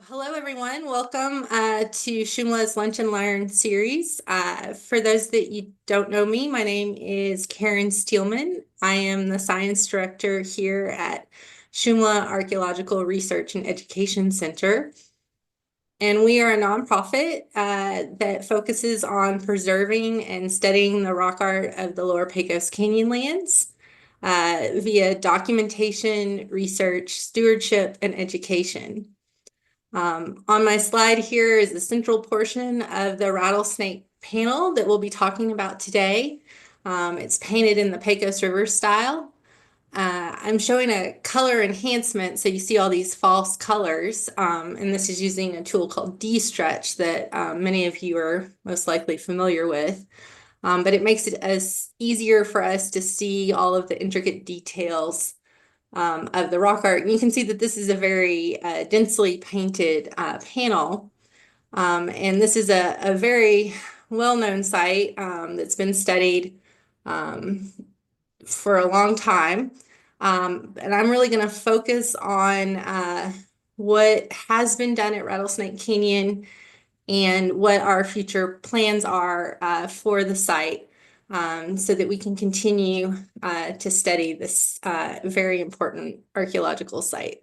Hello, everyone. Welcome to Shumla's Lunch and Learn series. For those that you don't know me, my name is Karen Steelman. I am the science director here at Shumla Archaeological Research and Education Center. And we are a nonprofit that focuses on preserving and studying the rock art of the Lower Pecos Canyon lands via documentation, research, stewardship, and education. On my slide here is the central portion of the rattlesnake panel that we'll be talking about today. It's painted in the Pecos River style. I'm showing a color enhancement, so you see all these false colors, and this is using a tool called D-Stretch that many of you are most likely familiar with. But it makes it as easier for us to see all of the intricate details of the rock art. And you can see that this is a very densely painted panel. And this is a very well-known site that's been studied for a long time. And I'm really going to focus on what has been done at Rattlesnake Canyon and what our future plans are for the site so that we can continue to study this very important archaeological site.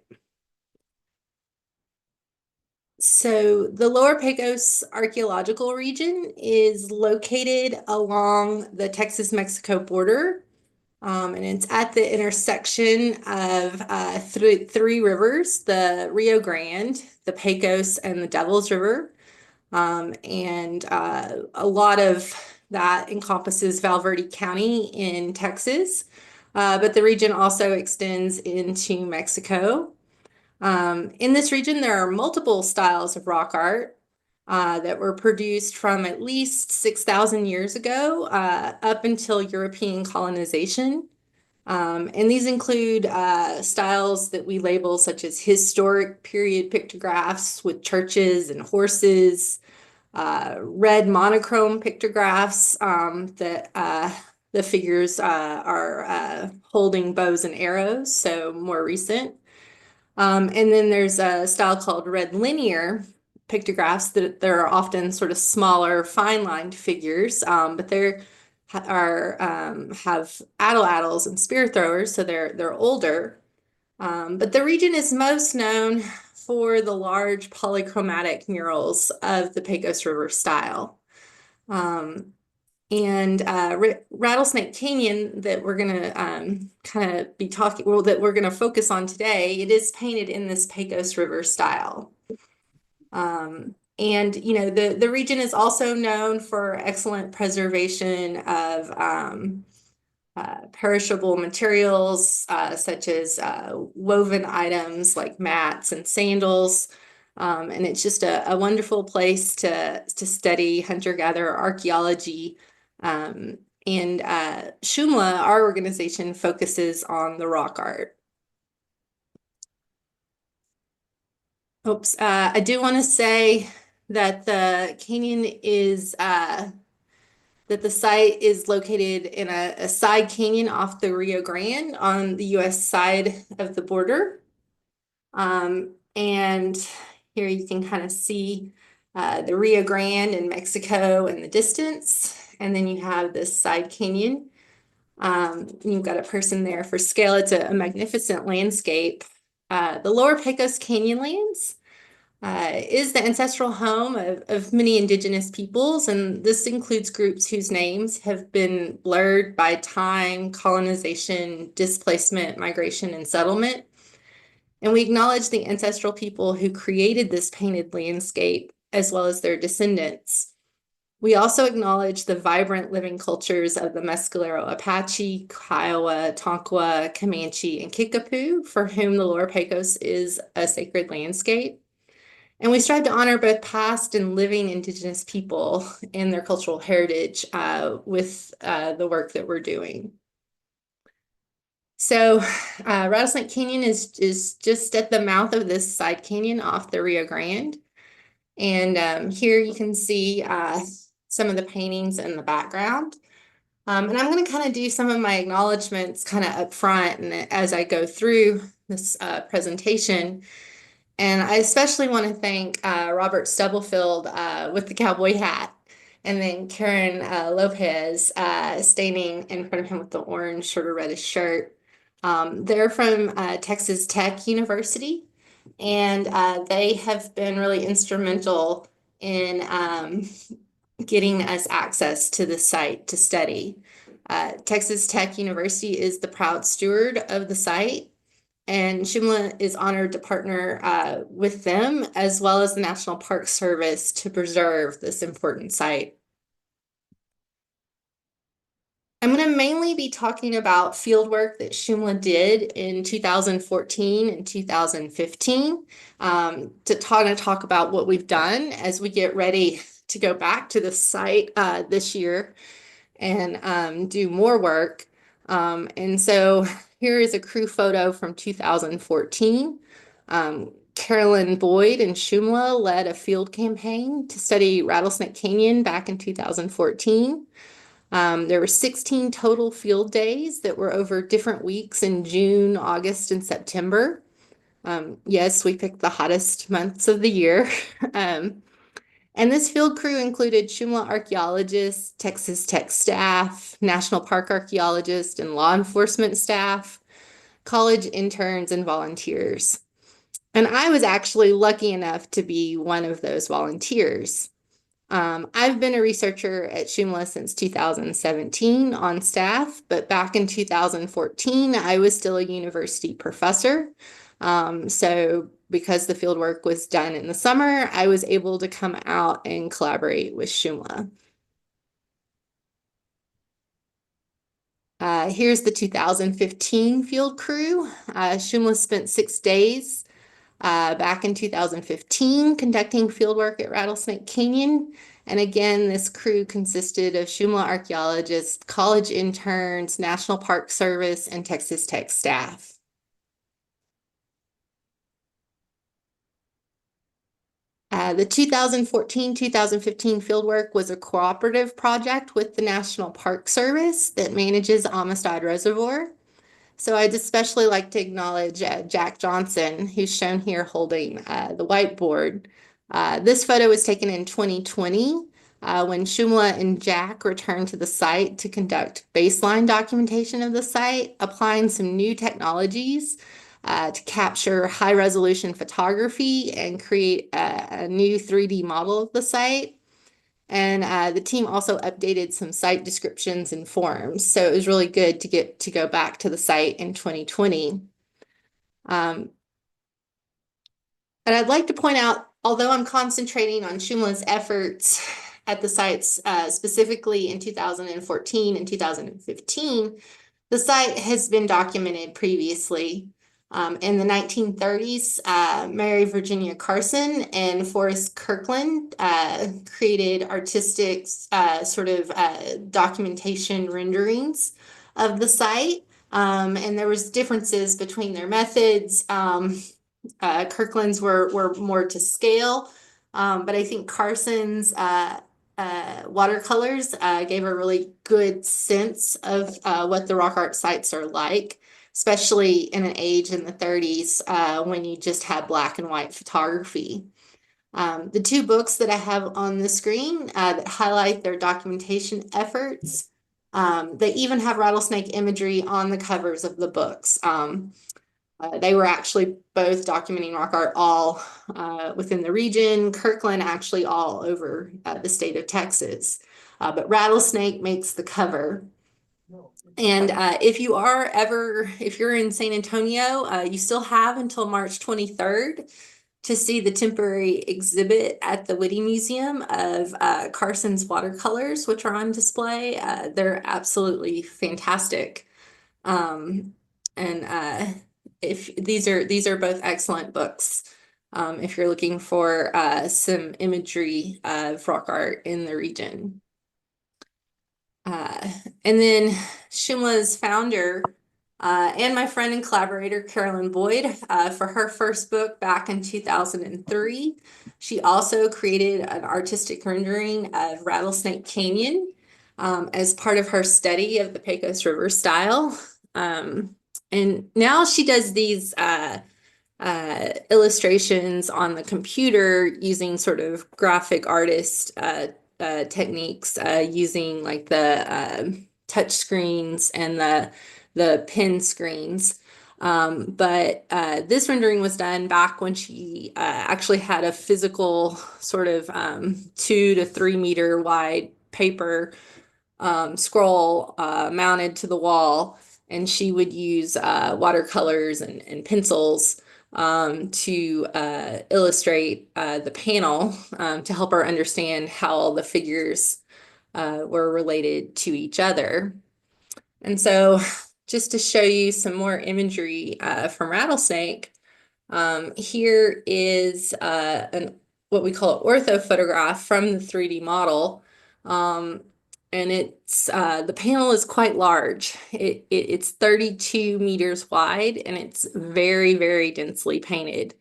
So the Lower Pecos archaeological region is located along the Texas-Mexico border. And it's at the intersection of three rivers, the Rio Grande, the Pecos, and the Devil's River. And a lot of that encompasses Val Verde County in Texas, but the region also extends into Mexico. In this region, there are multiple styles of rock art that were produced from at least 6,000 years ago up until European colonization. And these include styles that we label such as historic period pictographs with churches and horses, red monochrome pictographs that the figures are holding bows and arrows, so more recent. And then there's a style called red linear pictographs that are often sort of smaller, fine-lined figures, but they're have atlatls and spear throwers, so they're older. But the region is most known for the large polychromatic murals of the Pecos River style. And Rattlesnake Canyon that we're going to kind of be talking, well, that we're going to focus on today, it is painted in this Pecos River style. And, you know, the region is also known for excellent preservation of perishable materials such as woven items like mats and sandals. And it's just a wonderful place to study hunter-gatherer archaeology. And Schumla, our organization, focuses on the rock art. Oops, I do want to say that the canyon is that the site is located in a side canyon off the Rio Grande on the US side of the border. And here you can kind of see the Rio Grande in Mexico in the distance. And then you have this side canyon. You've got a person there for scale. It's a magnificent landscape. The Lower Pecos Canyonlands is the ancestral home of many indigenous peoples, and this includes groups whose names have been blurred by time, colonization, displacement, migration, and settlement. And we acknowledge the ancestral people who created this painted landscape, as well as their descendants. We also acknowledge the vibrant living cultures of the Mescalero Apache, Kiowa, Tonkawa, Comanche, and Kickapoo, for whom the Lower Pecos is a sacred landscape. And we strive to honor both past and living indigenous people and their cultural heritage with the work that we're doing. So Rattlesnake Canyon is just at the mouth of this side canyon off the Rio Grande. And here you can see some of the paintings in the background. And I'm going to kind of do some of my acknowledgments kind of up front and as I go through this presentation. And I especially want to thank Robert Stubblefield with the cowboy hat, and then Karen Lopez standing in front of him with the orange sort of reddish shirt. They're from Texas Tech University, and they have been really instrumental in getting us access to the site to study. Texas Tech University is the proud steward of the site, and Shumla is honored to partner with them as well as the National Park Service to preserve this important site. I'm going to mainly be talking about field work that Shumla did in 2014 and 2015 to talk about what we've done as we get ready to go back to the site this year and do more work. And so here is a crew photo from 2014. Carolyn Boyd and Schumla led a field campaign to study Rattlesnake Canyon back in 2014. There were 16 total field days that were over different weeks in June, August, and September. Yes, we picked the hottest months of the year. And this field crew included Shumla archaeologists, Texas Tech staff, National Park archaeologists, and law enforcement staff, college interns, and volunteers. And I was actually lucky enough to be one of those volunteers. I've been a researcher at Shumla since 2017 on staff, but back in 2014, I was still a university professor. So because the fieldwork was done in the summer, I was able to come out and collaborate with Shumla. Here's the 2015 field crew. Shumla spent 6 days back in 2015 conducting fieldwork at Rattlesnake Canyon. And again, this crew consisted of Shumla archaeologists, college interns, National Park Service, and Texas Tech staff. The 2014-2015 fieldwork was a cooperative project with the National Park Service that manages Amistad Reservoir. So I'd especially like to acknowledge Jack Johnson, who's shown here holding the whiteboard. This photo was taken in 2020 when Shumla and Jack returned to the site to conduct baseline documentation of the site, applying some new technologies to capture high-resolution photography and create a new 3D model of the site. And the team also updated some site descriptions and forms. So it was really good to get to go back to the site in 2020. And I'd like to point out, although I'm concentrating on Shumla's efforts at the sites specifically in 2014 and 2015, the site has been documented previously. In the 1930s, Mary Virginia Carson and Forrest Kirkland created artistic documentation renderings of the site. And there was differences between their methods. Kirkland's were more to scale, but I think Carson's watercolors gave a really good sense of what the rock art sites are like, especially in an age in the 30s when you just had black and white photography. The two books that I have on the screen that highlight their documentation efforts, they even have rattlesnake imagery on the covers of the books. They were actually both documenting rock art all within the region, Kirkland actually all over the state of Texas. But Rattlesnake makes the cover. And if you're in San Antonio, you still have until March 23rd to see the temporary exhibit at the Whitty Museum of Carson's watercolors, which are on display. They're absolutely fantastic. And if these are both excellent books if you're looking for some imagery of rock art in the region. And then Shumla's founder and my friend and collaborator, Carolyn Boyd, for her first book back in 2003, she also created an artistic rendering of Rattlesnake Canyon as part of her study of the Pecos River Style. And now she does these illustrations on the computer using sort of graphic artist techniques, using like the touch screens and the pen screens. But this rendering was done back when she actually had a physical sort of 2 to 3 meter wide paper scroll mounted to the wall, and she would use watercolors and pencils to illustrate the panel to help her understand how the figures were related to each other. And so, just to show you some more imagery from Rattlesnake, here is what we call an ortho photograph from the 3D model. And it's the panel is quite large. It's 32 meters wide, and it's very, very densely painted.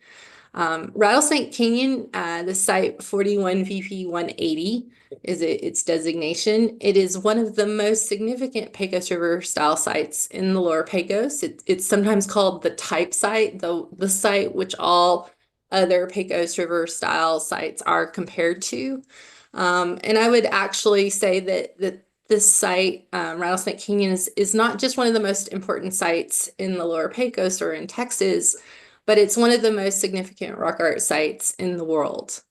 Rattlesnake Canyon, the site 41 VP 180 is its designation. It is one of the most significant Pecos River style sites in the lower Pecos. It's sometimes called the type site, the site which all other Pecos River style sites are compared to. And I would actually say that this site, Rattlesnake Canyon, is not just one of the most important sites in the lower Pecos or in Texas, but it's one of the most significant rock art sites in the world.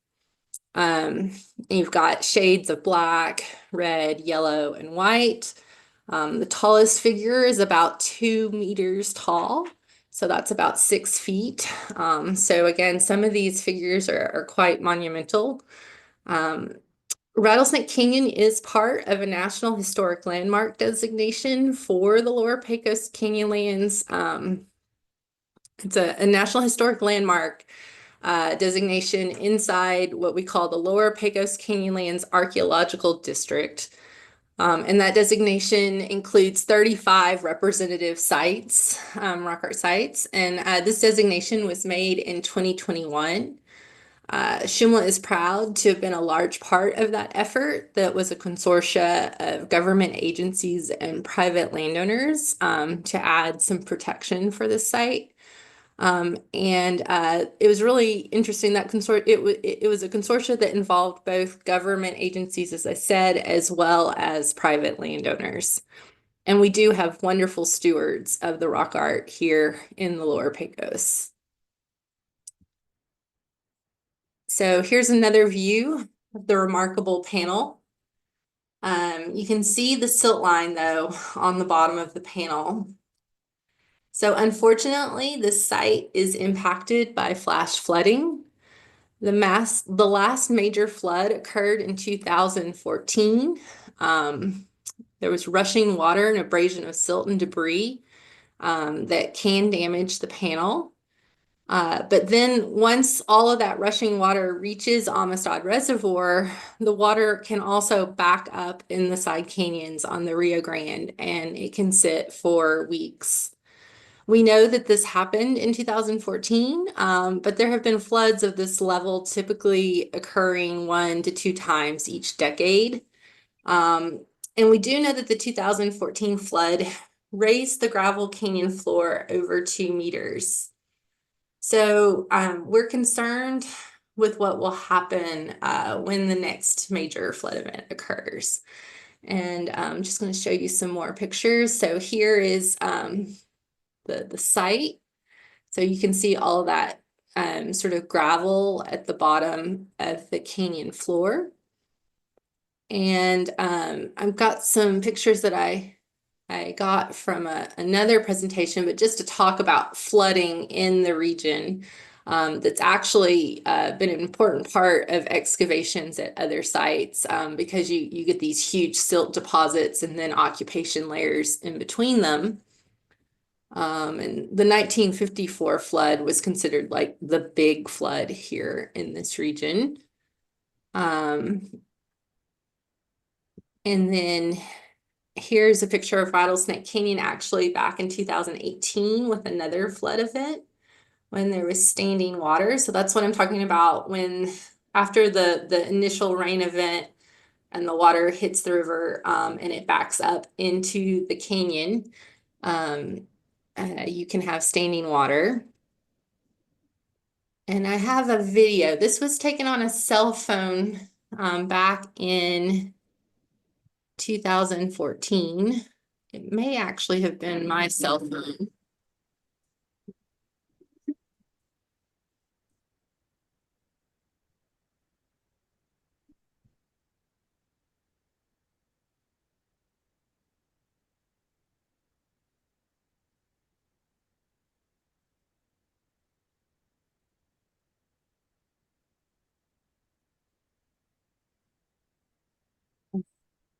You've got shades of black, red, yellow, and white. The tallest figure is about 2 meters tall, so that's about 6 feet. So again, some of these figures are quite monumental. Rattlesnake Canyon is part of a National Historic Landmark designation for the Lower Pecos Canyonlands. It's a National Historic Landmark designation inside what we call the Lower Pecos Canyonlands Archaeological District. And that designation includes 35 representative sites, rock art sites. And this designation was made in 2021. Schumla is proud to have been a large part of that effort. That was a consortia of government agencies and private landowners to add some protection for this site. And it was really interesting that it was a consortia that involved both government agencies, as I said, as well as private landowners. And we do have wonderful stewards of the rock art here in the Lower Pecos. So here's another view of the remarkable panel. You can see the silt line though on the bottom of the panel. So unfortunately, this site is impacted by flash flooding. The last major flood occurred in 2014. There was rushing water and abrasion of silt and debris that can damage the panel. But then once all of that rushing water reaches Amistad Reservoir, the water can also back up in the side canyons on the Rio Grande, and it can sit for weeks. We know that this happened in 2014, but there have been floods of this level typically occurring 1 to 2 times each decade. And we do know that the 2014 flood raised the gravel canyon floor over 2 meters. So we're concerned with what will happen when the next major flood event occurs. And I'm just going to show you some more pictures. So here is the site. So you can see all of that sort of gravel at the bottom of the canyon floor. And I've got some pictures that I got from another presentation, but just to talk about flooding in the region. That's actually been an important part of excavations at other sites because you get these huge silt deposits and then occupation layers in between them. And the 1954 flood was considered like the big flood here in this region. And then here's a picture of Rattlesnake Canyon actually back in 2018 with another flood event when there was standing water. So that's what I'm talking about when after the initial rain event and the water hits the river and it backs up into the canyon. You can have standing water. And I have a video. This was taken on a cell phone back in 2014. It may actually have been my cell phone.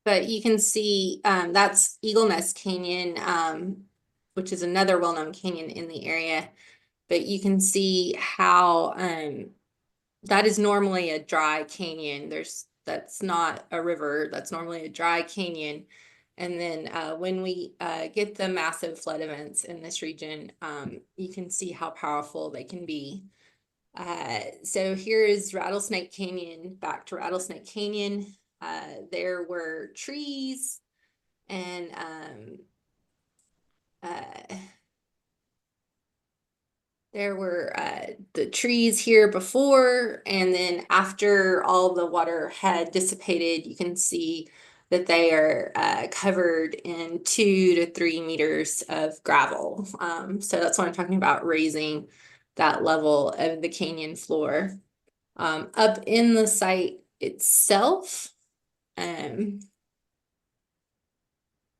But you can see that's Eagle Nest Canyon, which is another well-known canyon in the area. But you can see how that is normally a dry canyon. That's not a river. That's normally a dry canyon. And then when we get the massive flood events in this region, you can see how powerful they can be. So here is Rattlesnake Canyon, back to Rattlesnake Canyon. There were trees and uh, there were the trees here before, and then after all the water had dissipated, you can see that they are covered in 2 to 3 meters of gravel. So that's what I'm talking about, raising that level of the canyon floor. Up in the site itself, um,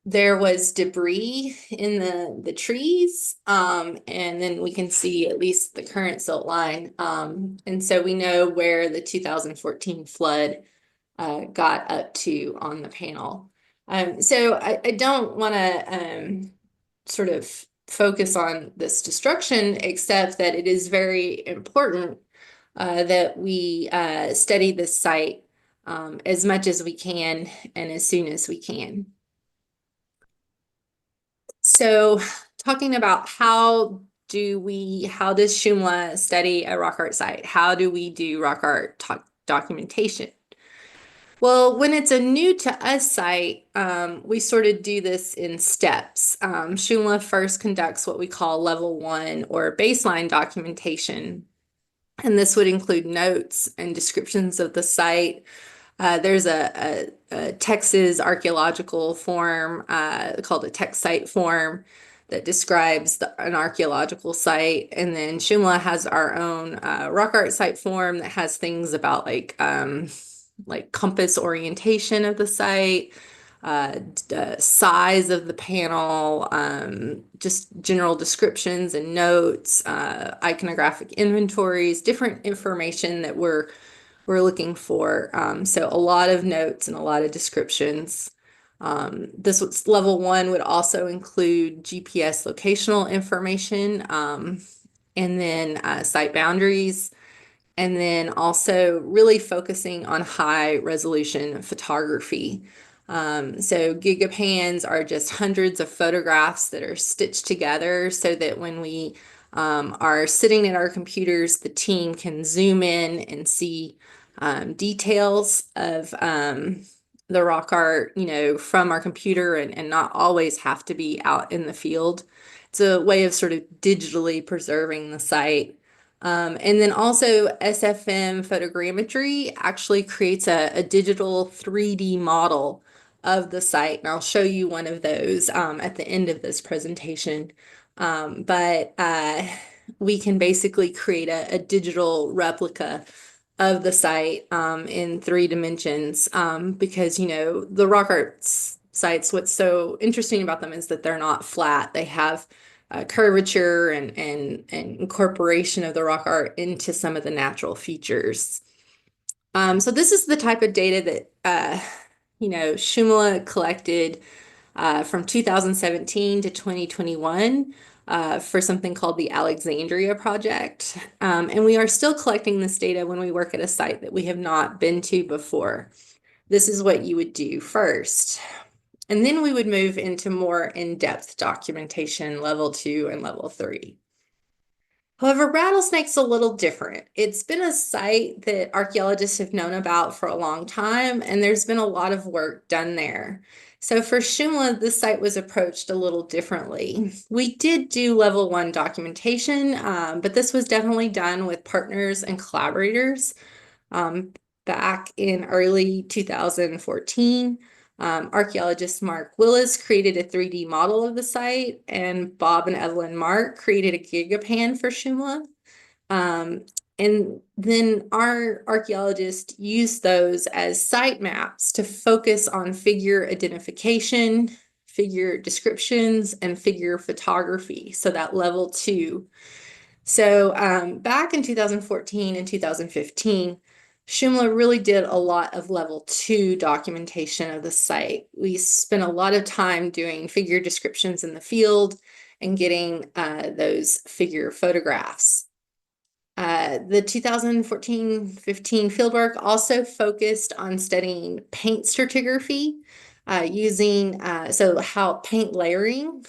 there was debris in the trees, and then we can see at least the current silt line. And so we know where the 2014 flood got up to on the panel. So I don't want to sort of focus on this destruction, except that it is very important that we study this site as much as we can and as soon as we can. So talking about how does Schumla study a rock art site? How do we do rock art documentation? Well, when it's a new to us site, we sort of do this in steps. Schumla first conducts what we call level 1 or baseline documentation. And this would include notes and descriptions of the site. There's a Texas archaeological form called a text site form that describes an archaeological site. And then Shumla has our own rock art site form that has things about like compass orientation of the site, size of the panel, just general descriptions and notes, iconographic inventories, different information that we're looking for. So a lot of notes and a lot of descriptions. This was level 1 would also include GPS locational information, and then site boundaries, and then also really focusing on high resolution photography. So gigapans are just hundreds of photographs that are stitched together so that when we are sitting at our computers, the team can zoom in and see details of the rock art, from our computer and not always have to be out in the field. It's a way of sort of digitally preserving the site. And then also SFM photogrammetry actually creates a digital 3D model of the site. And I'll show you one of those at the end of this presentation. But we can basically create a digital replica of the site in 3 dimensions because, the rock art sites, what's so interesting about them is that they're not flat. They have curvature and incorporation of the rock art into some of the natural features. So this is the type of data that, Shumla collected from 2017 to 2021 for something called the Alexandria Project. And we are still collecting this data when we work at a site that we have not been to before. This is what you would do first. And then we would move into more in-depth documentation, level 2 and level 3. However, Rattlesnake's a little different. It's been a site that archaeologists have known about for a long time, and there's been a lot of work done there. So for Shumla, this site was approached a little differently. We did do level 1 documentation, but this was definitely done with partners and collaborators. Back in early 2014, archaeologist Mark Willis created a 3D model of the site, and Bob and Evelyn Mark created a gigapan for Shumla. And then our archaeologists used those as site maps to focus on figure identification, figure descriptions, and figure photography. So that level 2. So back in 2014 and 2015, Schumla really did a lot of level 2 documentation of the site. We spent a lot of time doing figure descriptions in the field and getting those figure photographs. The 2014-15 fieldwork also focused on studying paint stratigraphy, using so how paint layering,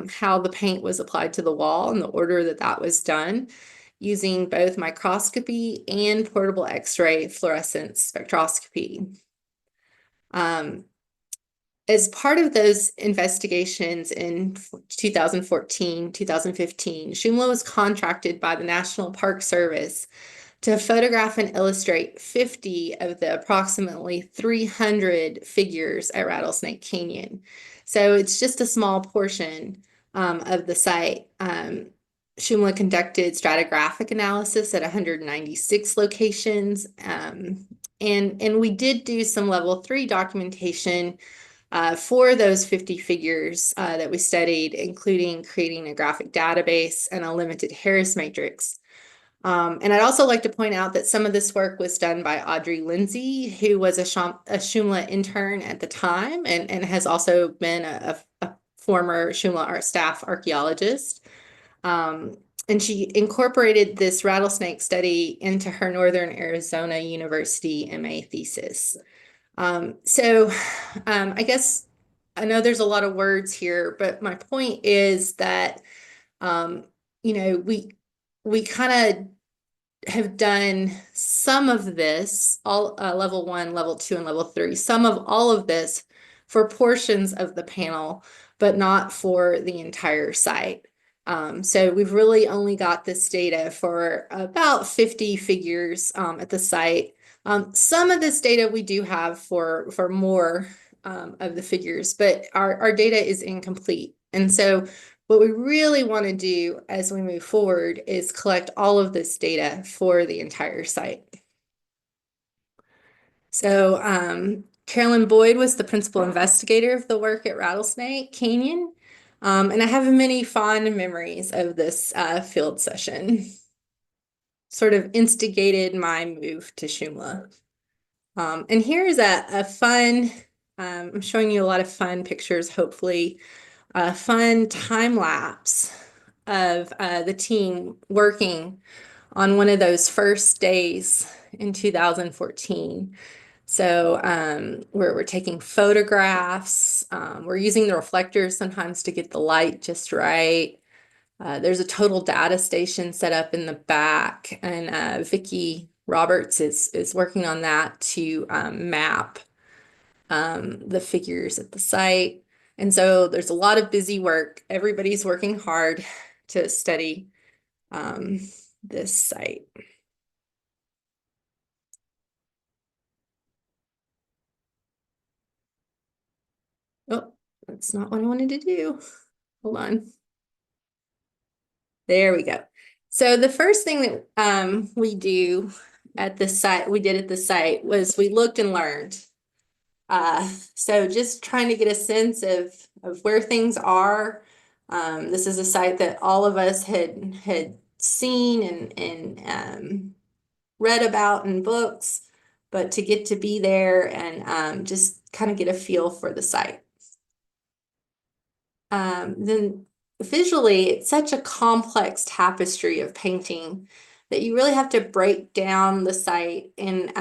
how the paint was applied to the wall and the order that that was done, using both microscopy and portable X-ray fluorescence spectroscopy. As part of those investigations in 2014, 2015, Schumla was contracted by the National Park Service to photograph and illustrate 50 of the approximately 300 figures at Rattlesnake Canyon. So it's just a small portion of the site. Schumla conducted stratigraphic analysis at 196 locations, and we did do some level 3 documentation for those 50 figures that we studied, including creating a graphic database and a limited Harris matrix. And I'd also like to point out that some of this work was done by Audrey Lindsay, who was a Schumla intern at the time and has also been a former Schumla art staff archaeologist. And she incorporated this rattlesnake study into her Northern Arizona University MA thesis. I guess I know there's a lot of words here, but my point is that, we kind of have done some of this, all level 1, level 2, and level 3, some of all of this for portions of the panel, but not for the entire site. So we've really only got this data for about 50 figures at the site. Some of this data we do have for more of the figures, but our data is incomplete. And so what we really want to do as we move forward is collect all of this data for the entire site. So Carolyn Boyd was the principal investigator of the work at Rattlesnake Canyon. And I have many fond memories of this field session. Sort of instigated my move to Schumla. And here's a fun, I'm showing you a lot of fun pictures, hopefully, a fun time lapse of the team working on one of those first days in 2014. So we're taking photographs. We're using the reflectors sometimes to get the light just right. There's a total data station set up in the back, and Vicki Roberts is working on that to map the figures at the site. And so there's a lot of busy work. Everybody's working hard to study this site. Oh, that's not what I wanted to do. Hold on. There we go. So the first thing that we do at the site, we did at the site, was we looked and learned. So just trying to get a sense of where things are. This is a site that all of us had seen and read about in books, but to get to be there and just kind of get a feel for the site. Then visually, it's such a complex tapestry of painting that you really have to break down the site. And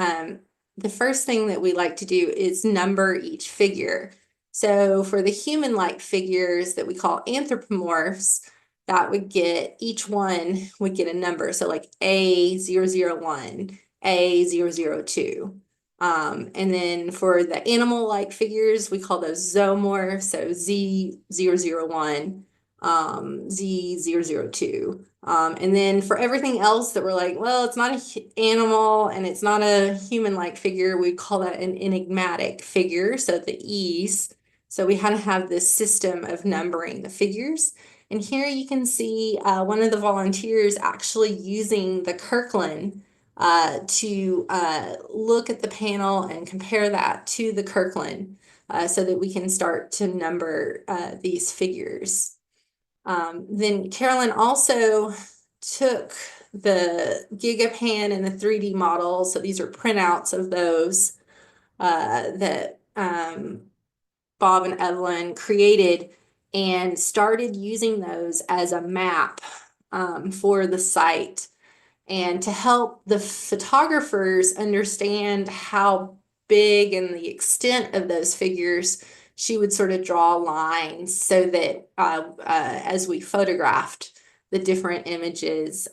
the first thing that we like to do is number each figure. So for the human-like figures that we call anthropomorphs, that would get, each one would get a number. So like A001, A002. And then for the animal-like figures, we call those zoomorphs. So Z001, Z002. And then for everything else that we're like, well, it's not an animal and it's not a human-like figure, we call that an enigmatic figure. So the E's. So we had to have this system of numbering the figures. And here you can see one of the volunteers actually using the Kirkland to look at the panel and compare that to the Kirkland so that we can start to number these figures. Then Carolyn also took the GigaPan and the 3D model. So these are printouts of those that Bob and Evelyn created and started using those as a map for the site and to help the photographers understand how big and the extent of those figures. She would sort of draw lines so that as we photographed the different images,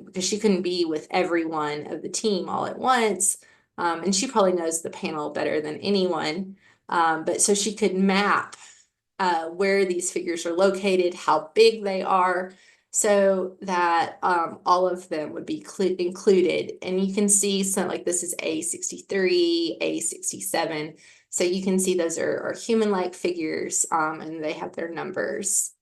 because she couldn't be with every one of the team all at once, and she probably knows the panel better than anyone. But so she could map where these figures are located, how big they are, so that all of them would be included. And you can see some, like this is A63, A67. So you can see those are human-like figures and they have their numbers.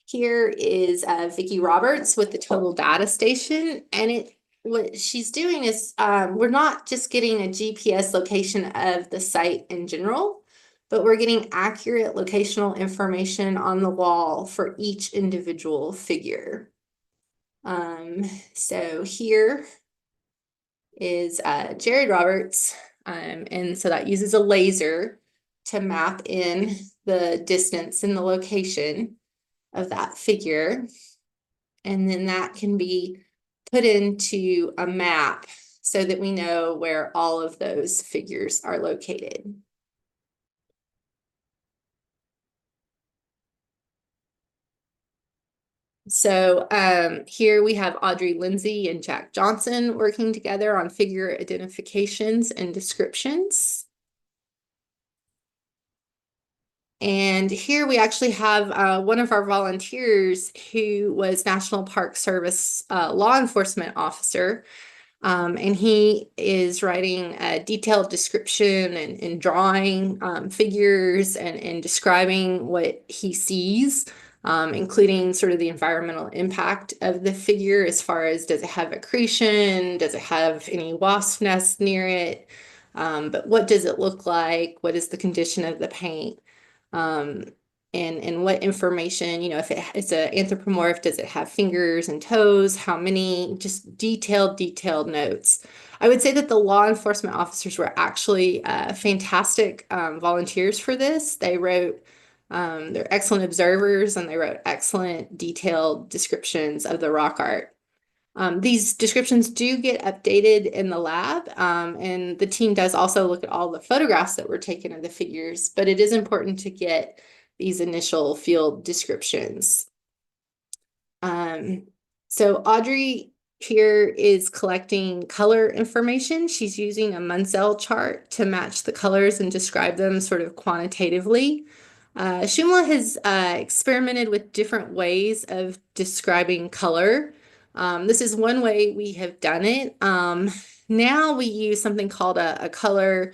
Here is Vicki Roberts with the Total Data Station, and what she's doing is we're not just getting a GPS location of the site in general, but we're getting accurate locational information on the wall for each individual figure. So here is Jared Roberts, and so that uses a laser to map in the distance and the location of that figure. And then that can be put into a map so that we know where all of those figures are located. So here we have Audrey Lindsay and Jack Johnson working together on figure identifications and descriptions. And here we actually have one of our volunteers who was National Park Service law enforcement officer. And he is writing a detailed description and drawing figures and describing what he sees, including sort of the environmental impact of the figure as far as does it have accretion, does it have any wasp nests near it, but what does it look like, what is the condition of the paint, and what information, you know, if it's an anthropomorph, does it have fingers and toes? How many? Just detailed notes. I would say that the law enforcement officers were actually fantastic volunteers for this. They wrote, they're excellent observers and they wrote excellent detailed descriptions of the rock art. These descriptions do get updated in the lab, and the team does also look at all the photographs that were taken of the figures, but it is important to get these initial field descriptions. So Audrey here is collecting color information. She's using a Munsell chart to match the colors and describe them sort of quantitatively. Schumla has experimented with different ways of describing color. This is one way we have done it. Now we use something called a color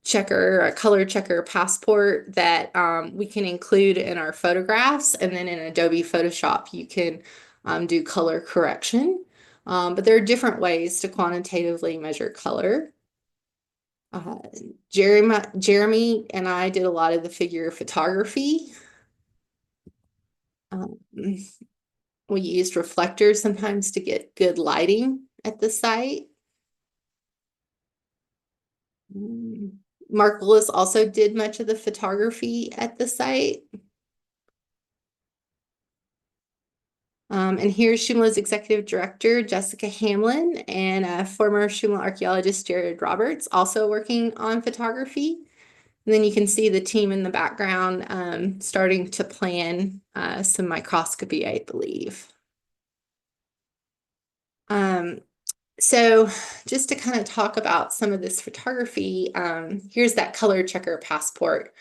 checker, a color checker passport that we can include in our photographs, and then in Adobe Photoshop you can do color correction. But there are different ways to quantitatively measure color. Jeremy and I did a lot of the figure photography. We used reflectors sometimes to get good lighting at the site. Mark Willis also did much of the photography at the site. And here's Shumla's executive director, Jessica Hamlin, and former Shumla archaeologist, Jared Roberts, also working on photography. And then you can see the team in the background starting to plan some microscopy, I believe. So just to kind of talk about some of this photography, here's that color checker passport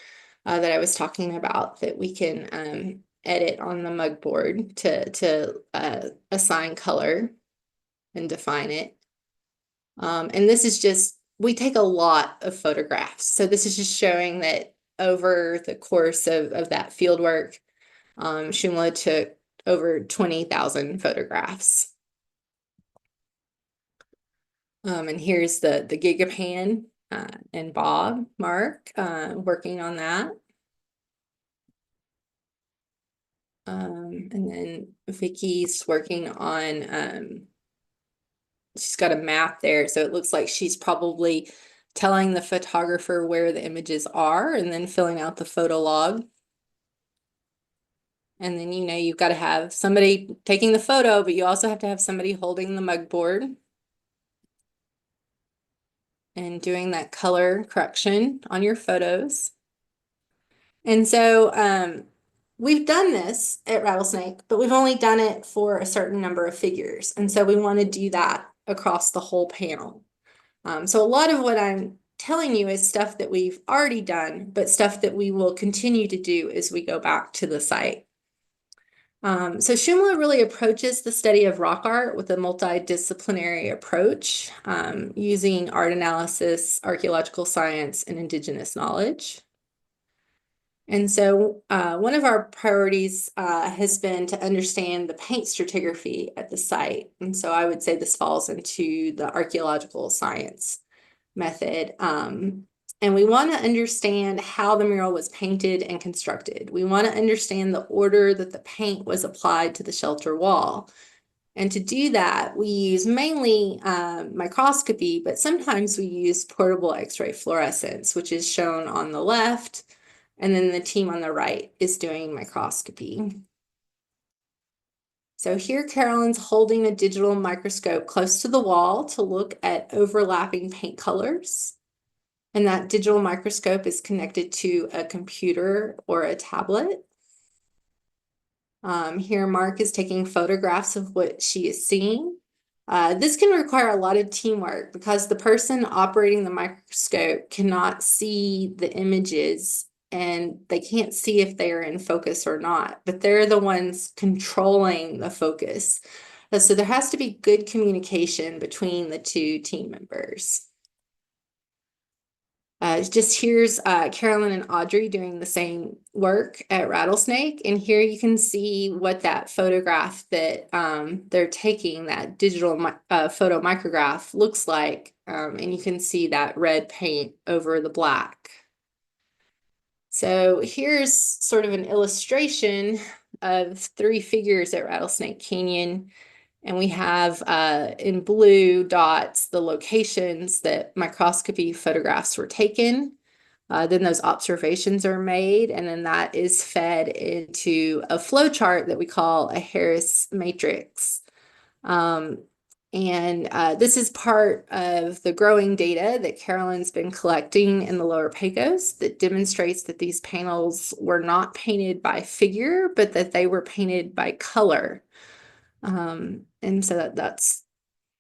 that I was talking about that we can edit on the mug board to assign color and define it. And this is just, we take a lot of photographs. So this is just showing that over the course of that field work, Schumla took over 20,000 photographs. And here's the Gigapan and Bob, Mark, working on that. And then Vicky's working on, she's got a map there, so it looks like she's probably telling the photographer where the images are and then filling out the photo log. And then, you know, you've got to have somebody taking the photo, but you also have to have somebody holding the mug board and doing that color correction on your photos. And so we've done this at Rattlesnake, but we've only done it for a certain number of figures. And so we want to do that across the whole panel. So a lot of what I'm telling you is stuff that we've already done, but stuff that we will continue to do as we go back to the site. So Shumla really approaches the study of rock art with a multidisciplinary approach, using art analysis, archaeological science, and indigenous knowledge. And so one of our priorities has been to understand the paint stratigraphy at the site. And so I would say this falls into the archaeological science method. And we want to understand how the mural was painted and constructed. We want to understand the order that the paint was applied to the shelter wall. And to do that, we use mainly microscopy, but sometimes we use portable X-ray fluorescence, which is shown on the left. And then the team on the right is doing microscopy. So here Carolyn's holding a digital microscope close to the wall to look at overlapping paint colors. And that digital microscope is connected to a computer or a tablet. Here Mark is taking photographs of what she is seeing. This can require a lot of teamwork because the person operating the microscope cannot see the images and they can't see if they are in focus or not, but they're the ones controlling the focus. So there has to be good communication between the two team members. Just here's Carolyn and Audrey doing the same work at Rattlesnake. And here you can see what that photograph that they're taking, that digital photo micrograph looks like. And you can see that red paint over the black. So here's sort of an illustration of 3 figures at Rattlesnake Canyon. And we have in blue dots the locations that microscopy photographs were taken. Then those observations are made, and then that is fed into a flow chart that we call a Harris matrix. This is part of the growing data that Carolyn's been collecting in the Lower Pecos that demonstrates that these panels were not painted by figure, but that they were painted by color. And so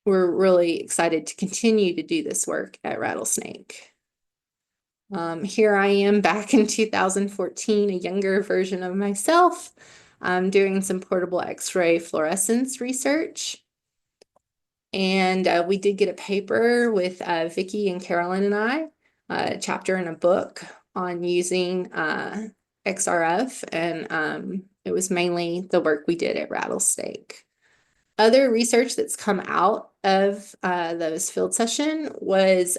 we're really excited to continue to do this work at Rattlesnake. Here I am back in 2014, a younger version of myself, doing some portable X-ray fluorescence research. And we did get a paper with Vicki and Carolyn and I, a chapter in a book on using XRF, and it was mainly the work we did at Rattlesnake. Other research that's come out of those field session was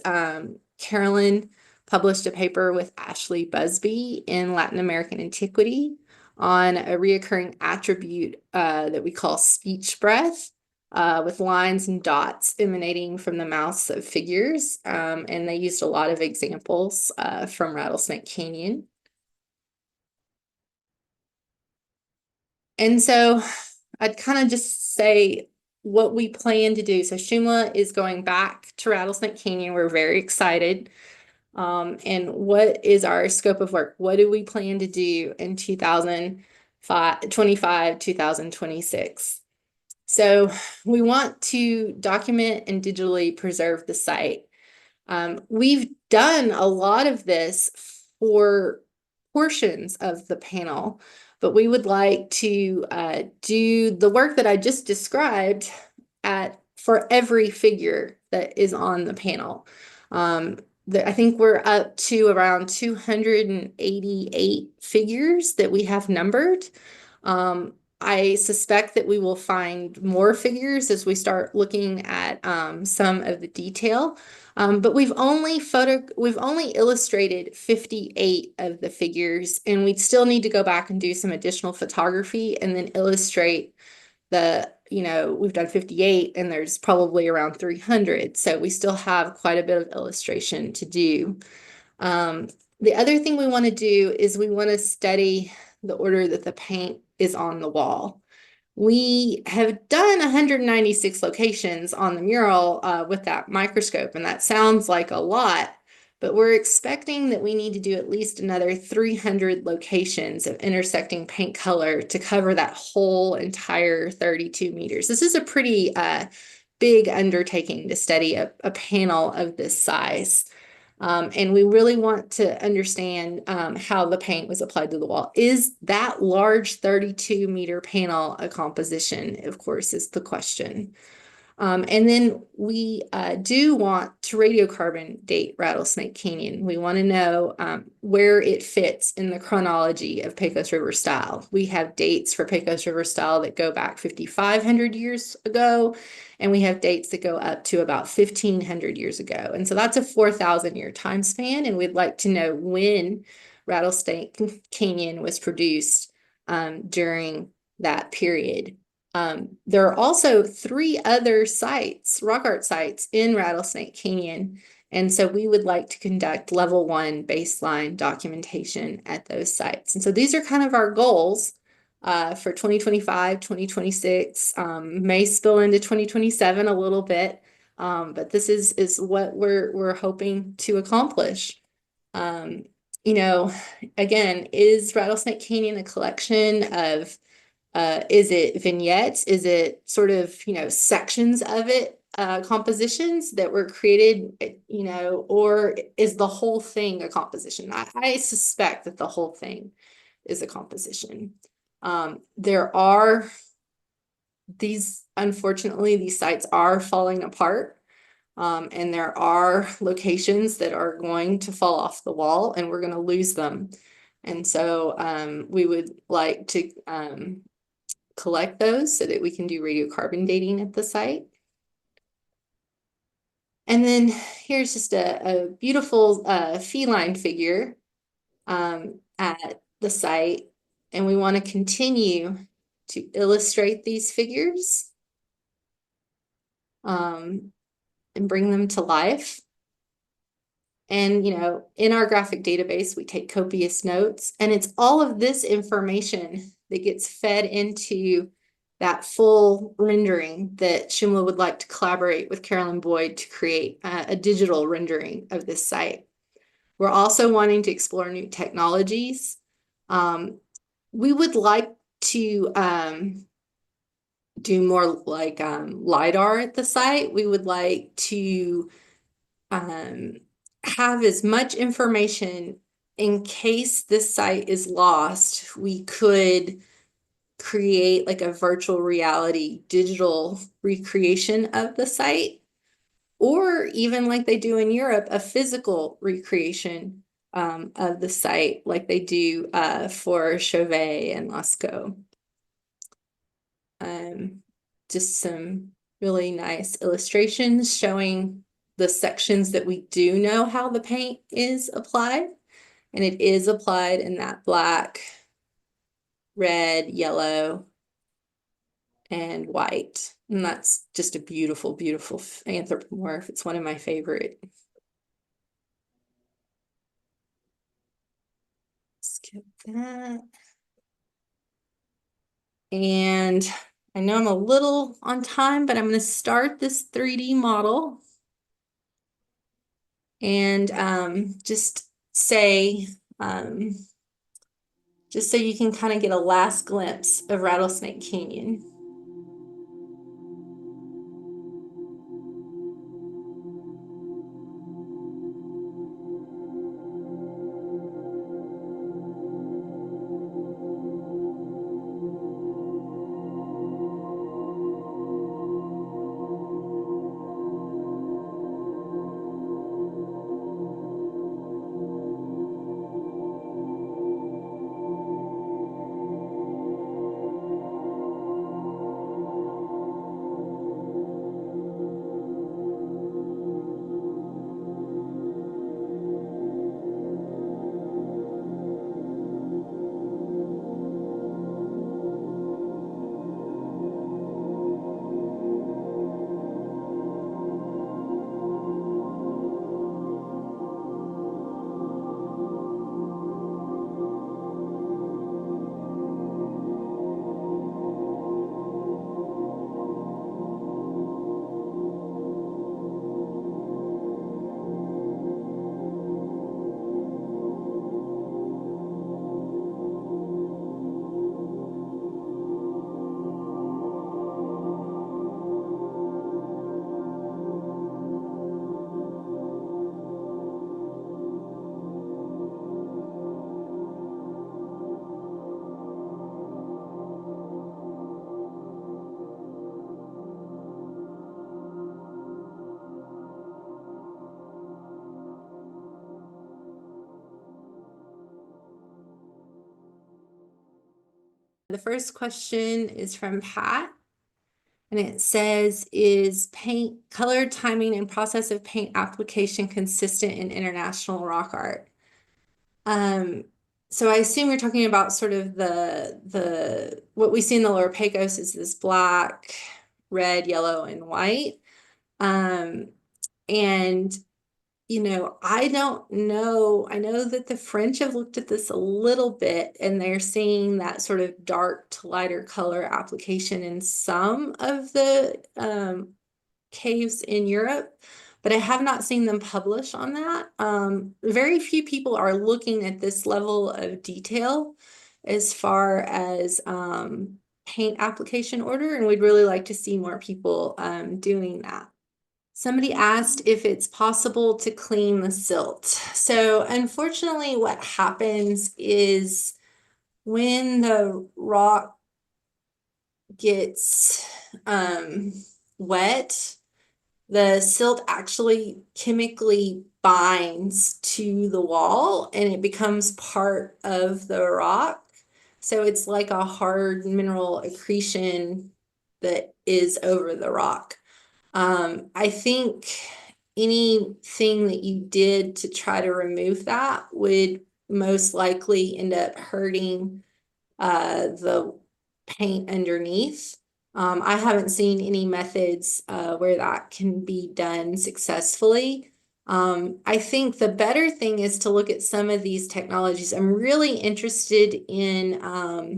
Carolyn published a paper with Ashley Busby in Latin American Antiquity on a reoccurring attribute that we call speech breath, with lines and dots emanating from the mouths of figures. And they used a lot of examples from Rattlesnake Canyon. And so I'd kind of just say what we plan to do. So Shumla is going back to Rattlesnake Canyon. We're very excited. And what is our scope of work? What do we plan to do in 2025, 2026? So we want to document and digitally preserve the site. We've done a lot of this for portions of the panel, but we would like to do the work that I just described for every figure that is on the panel. I think we're up to around 288 figures that we have numbered. I suspect that we will find more figures as we start looking at some of the detail. But we've only illustrated 58 of the figures, and we'd still need to go back and do some additional photography and then illustrate we've done 58 and there's probably around 300. So we still have quite a bit of illustration to do. The other thing we want to do is we want to study the order that the paint is on the wall. We have done 196 locations on the mural with that microscope, and that sounds like a lot, but we're expecting that we need to do at least another 300 locations of intersecting paint color to cover that whole entire 32 meters. This is a pretty big undertaking to study a panel of this size. And we really want to understand how the paint was applied to the wall. Is that large 32-meter panel a composition? Of course, is the question. And then we do want to radiocarbon date Rattlesnake Canyon. We want to know where it fits in the chronology of Pecos River Style. We have dates for Pecos River Style that go back 5,500 years ago, and we have dates that go up to about 1,500 years ago. And so that's a 4,000-year time span, and we'd like to know when Rattlesnake Canyon was produced during that period. There are also 3 other sites, rock art sites in Rattlesnake Canyon. And so we would like to conduct level 1 baseline documentation at those sites. And so these are kind of our goals for 2025, 2026, may spill into 2027 a little bit. But this is what we're hoping to accomplish. Again, is Rattlesnake Canyon a collection of is it vignettes? Is it sort of, sections of it, compositions that were created, or is the whole thing a composition? I suspect that the whole thing is a composition. Unfortunately, these sites are falling apart. And there are locations that are going to fall off the wall and we're going to lose them. And so we would like to collect those so that we can do radiocarbon dating at the site. And then here's just a beautiful feline figure at the site. And we want to continue to illustrate these figures and bring them to life. And, in our graphic database, we take copious notes, and it's all of this information that gets fed into that full rendering that Schumla would like to collaborate with Carolyn Boyd to create a digital rendering of this site. We're also wanting to explore new technologies. We would like to do more like LiDAR at the site. We would like to have as much information in case this site is lost. We could create like a virtual reality digital recreation of the site, or even like they do in Europe, a physical recreation of the site like they do for Chauvet and Lascaux. Just some really nice illustrations showing the sections that we do know how the paint is applied. And it is applied in that black, red, yellow, and white. And that's just a beautiful, beautiful anthropomorph. It's one of my favorite. Skip that. And I know I'm a little on time, but I'm going to start this 3D model. and um, just so you can kind of get a last glimpse of Rattlesnake Canyon. The first question is from Pat, and it says, is paint color timing and process of paint application consistent in international rock art? So I assume you're talking about sort of the what we see in the Lower Pecos is this black, red, yellow, and white. And I don't know. I know that the French have looked at this a little bit and they're seeing that sort of dark to lighter color application in some of the caves in Europe, but I have not seen them publish on that. Very few people are looking at this level of detail as far as paint application order, and we'd really like to see more people doing that. Somebody asked if it's possible to clean the silt. So unfortunately, what happens is when the rock gets wet, the silt actually chemically binds to the wall and it becomes part of the rock. So it's like a hard mineral accretion that is over the rock. I think anything that you did to try to remove that would most likely end up hurting the paint underneath. I haven't seen any methods where that can be done successfully. I think the better thing is to look at some of these technologies. I'm really interested in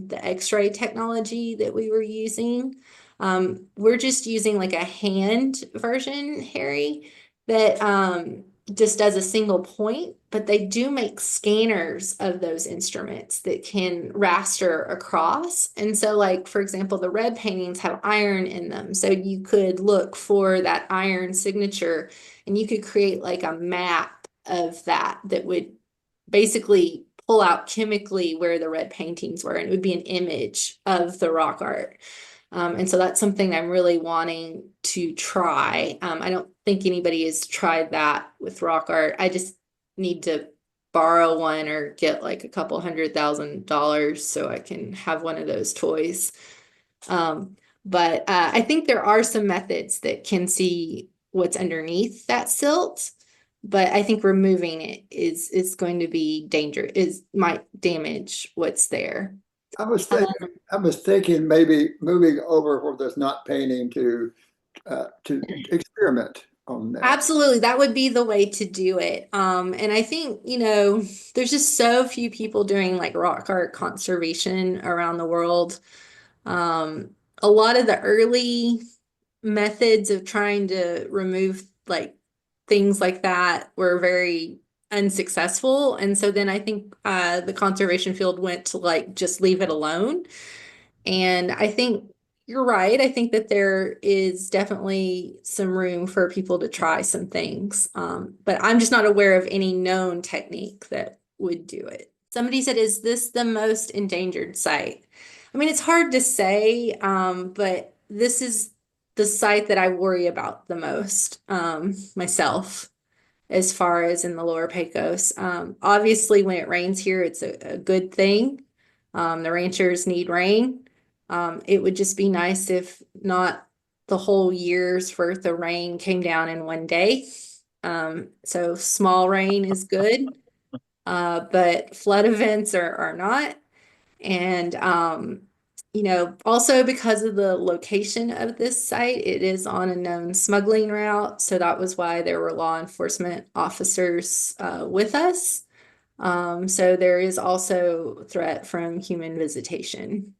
the X-ray technology that we were using. We're just using like a hand version, Harry, that just does a single point, but they do make scanners of those instruments that can raster across. And so, like, for example, the red paintings have iron in them. So you could look for that iron signature and you could create like a map of that that would basically pull out chemically where the red paintings were, and it would be an image of the rock art. And so that's something I'm really wanting to try. I don't think anybody has tried that with rock art. I just need to borrow one or get like a couple $100,000 so I can have one of those toys. But I think there are some methods that can see what's underneath that silt, but I think removing it is going to be dangerous, might damage what's there. I was thinking maybe moving over where there's not painting to experiment on that. Absolutely, that would be the way to do it. And I think, there's just so few people doing like rock art conservation around the world. A lot of the early methods of trying to remove like things like that were very unsuccessful. And so then I think the conservation field went to like just leave it alone. And I think you're right. I think that there is definitely some room for people to try some things. But I'm just not aware of any known technique that would do it. Somebody said, is this the most endangered site? I mean, it's hard to say, but this is the site that I worry about the most myself as far as in the lower Pecos. Obviously, when it rains here, it's a good thing. The ranchers need rain. It would just be nice if not the whole year's worth of rain came down in one day. So small rain is good, but flood events are not. And also because of the location of this site, it is on a known smuggling route. So that was why there were law enforcement officers with us. So there is also threat from human visitation.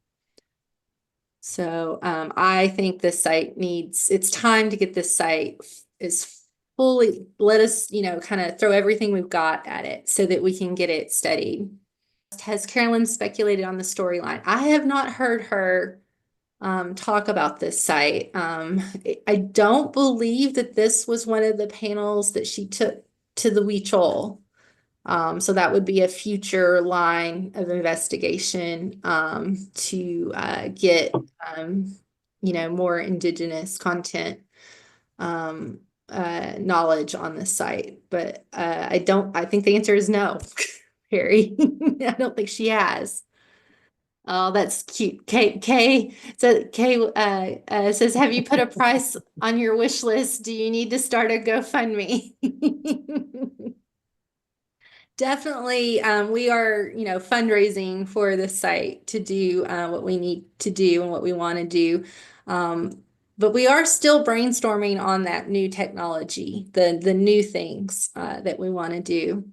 So I think this site it's time to get this site is fully, let us, kind of throw everything we've got at it so that we can get it studied. Has Carolyn speculated on the storyline? I have not heard her talk about this site. I don't believe that this was one of the panels that she took to the Weechol. So that would be a future line of investigation to get more indigenous content knowledge on this site. But I think the answer is no, Harry. I don't think she has. Oh, that's cute. Kay says, have you put a price on your wish list? Do you need to start a GoFundMe? Definitely, we are, fundraising for the site to do what we need to do and what we want to do. But we are still brainstorming on that new technology, the new things that we want to do.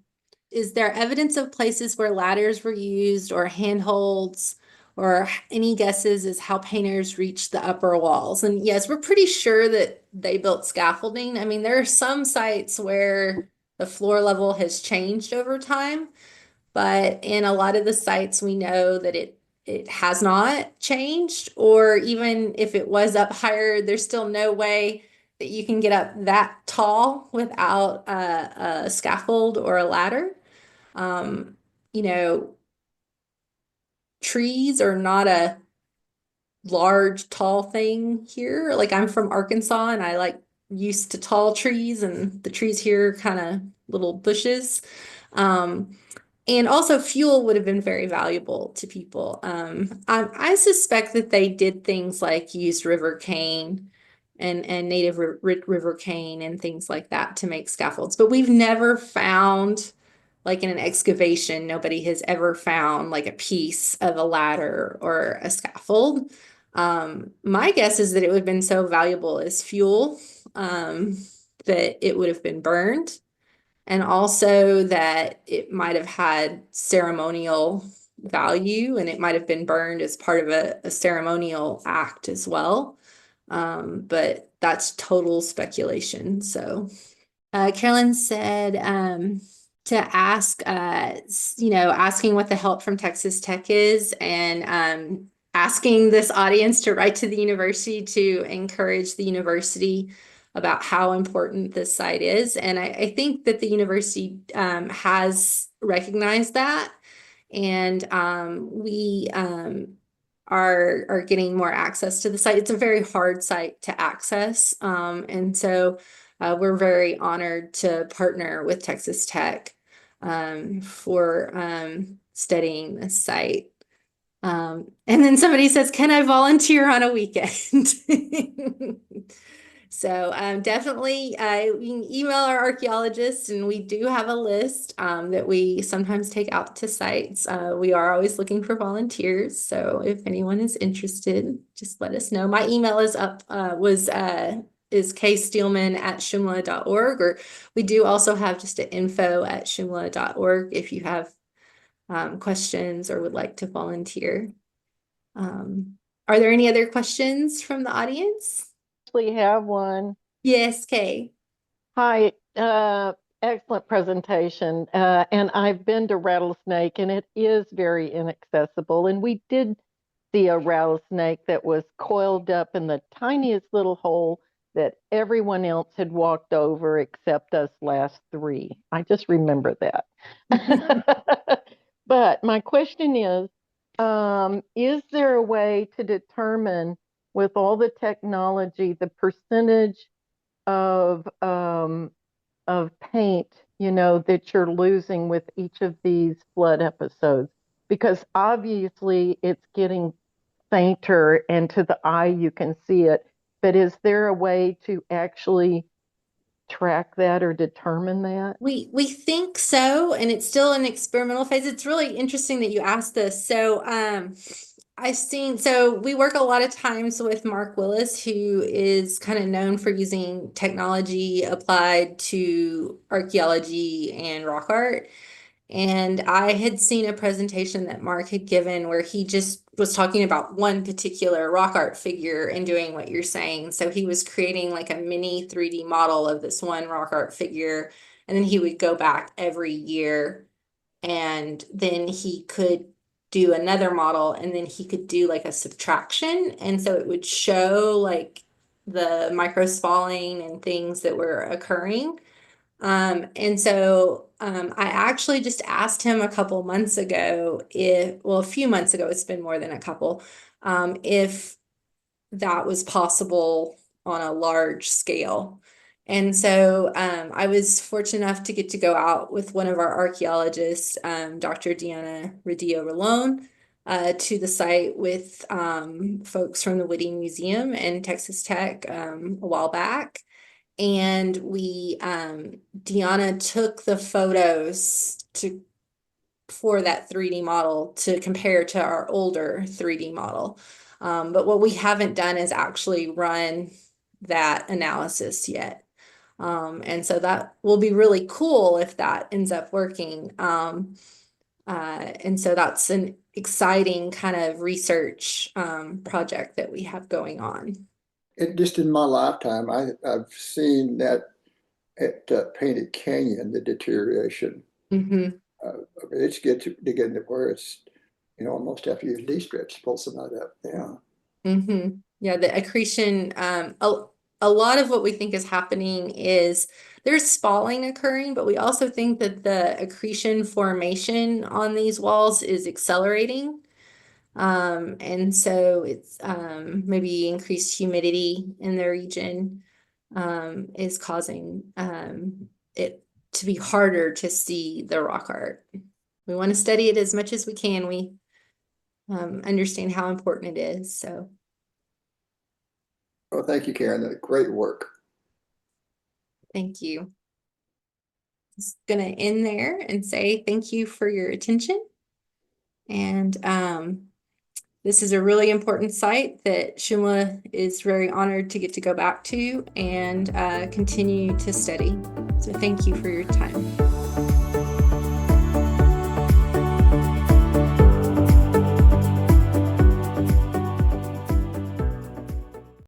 Is there evidence of places where ladders were used or handholds, or any guesses as how painters reached the upper walls? And yes, we're pretty sure that they built scaffolding. I mean, there are some sites where the floor level has changed over time, but in a lot of the sites we know that it has not changed, or even if it was up higher, there's still no way that you can get up that tall without a scaffold or a ladder. Um, you know, trees are not a large, tall thing here. Like I'm from Arkansas and I like used to tall trees, and the trees here are kind of little bushes. Um, and also fuel would have been very valuable to people. I suspect that they did things like used river cane and native river cane and things like that to make scaffolds, but we've never found, like in an excavation, nobody has ever found like a piece of a ladder or a scaffold. My guess is that it would have been so valuable as fuel that it would have been burned, and also that it might have had ceremonial value and it might have been burned as part of a ceremonial act as well. But that's total speculation. So Carolyn said, to ask, asking what the help from Texas Tech is, and asking this audience to write to the university to encourage the university about how important this site is. And I think that the university has recognized that, and we are getting more access to the site. It's a very hard site to access, and so we're very honored to partner with Texas Tech for studying this site. And then somebody says, can I volunteer on a weekend? So definitely we can email our archaeologists, and we do have a list that we sometimes take out to sites. We are always looking for volunteers. So if anyone is interested, just let us know. My email is up, is ksteelman@shumla.org, or we do also have just an info@shumla.org if you have questions or would like to volunteer. Are there any other questions from the audience? Actually have one. Yes, Kay. Hi, excellent presentation. And I've been to Rattlesnake, and it is very inaccessible. And we did see a rattlesnake that was coiled up in the tiniest little hole that everyone else had walked over except us last three. I just remember that. But my question is there a way to determine with all the technology the percentage of paint, that you're losing with each of these flood episodes? Because obviously it's getting fainter and to the eye you can see it. But is there a way to actually track that or determine that? We think so, and it's still an experimental phase. It's really interesting that you asked this. So, we work a lot of times with Mark Willis, who is kind of known for using technology applied to archaeology and rock art. And I had seen a presentation that Mark had given where he just was talking about one particular rock art figure and doing what you're saying. So he was creating like a mini 3D model of this one rock art figure. And then he would go back every year and then he could do another model and then he could do like a subtraction. And so it would show like the microspalling and things that were occurring. I actually just asked him a couple months ago a few months ago, it's been more than a couple, if that was possible on a large scale. I was fortunate enough to get to go out with one of our archaeologists, Dr. Deanna Rodillo-Rolón, to the site with folks from the Whitty Museum and Texas Tech a while back. And Deanna took the photos for that 3D model to compare to our older 3D model. But what we haven't done is actually run that analysis yet. And so that will be really cool if that ends up working. And so that's an exciting kind of research project that we have going on. Just in my lifetime, I've seen that at Painted Canyon, the deterioration. Mm-hmm. It's get to get to where it's, almost have to use D-strips to pull some of that up. Yeah. Mm-hmm. Yeah, the accretion, a lot of what we think is happening is there's spalling occurring, but we also think that the accretion formation on these walls is accelerating. And so it's maybe increased humidity in the region is causing it to be harder to see the rock art. We want to study it as much as we can. We understand how important it is. So Well, thank you, Karen. Great work. thank you. Just gonna end there and say thank you for your attention. And this is a really important site that Schumla is very honored to get to go back to and continue to study. So thank you for your time.